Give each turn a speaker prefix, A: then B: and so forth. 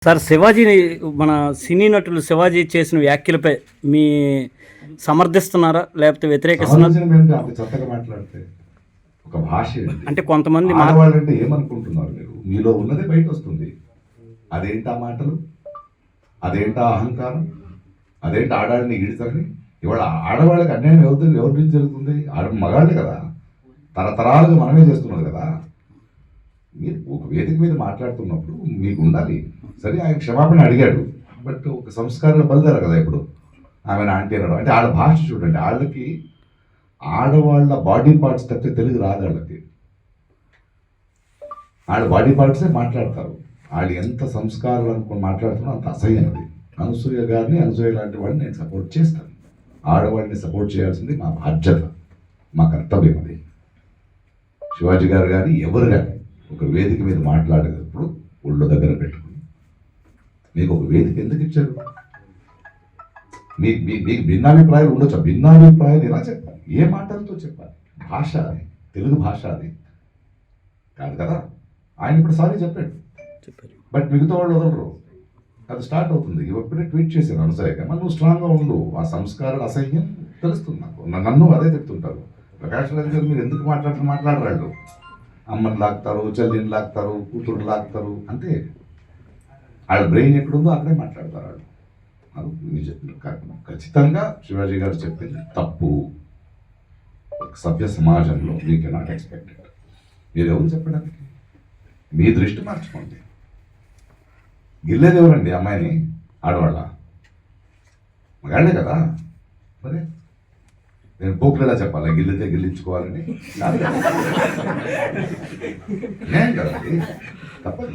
A: Sir శివాజీని మన సినీ నటులు శివాజీ చేసిన వ్యాఖ్యలపై మీ సమర్థిస్తున్నారా లేకపోతే వ్యతిరేకిస్తున్నారా?
B: చక్కగా మాట్లాడితే ఒక భాష
A: అంటే కొంతమంది
B: ఆడవాళ్ళంటే ఏమనుకుంటున్నారు మీరు? మీలో ఉన్నదే బయట వస్తుంది. అదేంటా మాటలు, అదేంటా అహంకారం, అదేంటి ఆడాడిని ఈడతారని. ఇవాళ ఆడవాళ్ళకి అన్యాయం ఎవరి నుంచి జరుగుతుంది? మగాళ్ళే కదా, తరతరాలుగా మనమే చేస్తున్నది కదా. మీరు ఒక వేదిక మీద మాట్లాడుతున్నప్పుడు మీకు ఉండాలి. సరే, ఆయన క్షమాపణ అడిగాడు, బట్ ఒక సంస్కారాలు బలిదారు కదా. ఇప్పుడు ఆమెను ఆంటీ అన్నాడు అంటే ఆడ భాష చూడండి. వాళ్ళకి ఆడవాళ్ళ బాడీ పార్ట్స్ తప్పితే తెలుగు రాదు వాళ్ళకి. వాళ్ళ బాడీ పార్ట్సే మాట్లాడతారు. వాళ్ళు ఎంత సంస్కారాలు అనుకుని మాట్లాడుతున్నా అంత అసహ్యం అది. అనసూయ గారిని, అనసూయ లాంటి వాళ్ళని నేను సపోర్ట్ చేస్తాను. ఆడవాళ్ళని సపోర్ట్ చేయాల్సింది మా బాధ్యత, మా కర్తవ్యం అది. శివాజీ గారు కానీ ఎవరు కానీ ఒక వేదిక మీద మాట్లాడేటప్పుడు ఒళ్ళు దగ్గర పెట్టుకుని, మీకు ఒక వేదిక ఎందుకు ఇచ్చారు? మీకు భిన్నాభిప్రాయాలు ఉండొచ్చు. భిన్నాభిప్రాయాలు ఎలా చెప్పాలి? ఏ మాటలతో చెప్పాలి? భాష అది, తెలుగు భాష అది కాదు కదా. ఆయన ఇప్పుడు సారీ చెప్పాడు, బట్ మిగతా వాళ్ళు వదలరు. అది స్టార్ట్ అవుతుంది. ఇప్పుడే ట్వీట్ చేశాను అనసూయగా, మరి నువ్వు స్ట్రాంగ్గా ఉండు. ఆ సంస్కారాల అసహ్యం తెలుస్తుంది నాకు. నన్ను అదే చెప్తుంటారు. ప్రకాష్ రాజు గారు మీరు ఎందుకు మాట్లాడరాళ్ళు? అమ్మని లాగుతారు, చెల్లిని లాగుతారు, కూతురు లాగుతారు, అంతే. వాళ్ళ బ్రెయిన్ ఎక్కడుందో అక్కడే మాట్లాడతారు వాళ్ళు. ఖచ్చితంగా శివాజీ గారు చెప్పింది తప్పు. ఒక సభ్య సమాజంలో వీ కెనాట్ ఎక్స్పెక్టెడ్. మీరు ఎవరు చెప్పడానికి? మీ దృష్టి మార్చుకోండి. గిల్లేది ఎవరండి అమ్మాయిని? ఆడవాళ్ళ? మగాళ్ళే కదా. మరి నేను పోకులేలా చెప్పాలా గిల్లితే గిల్లించుకోవాలని? నేను కదండి, తప్పదు.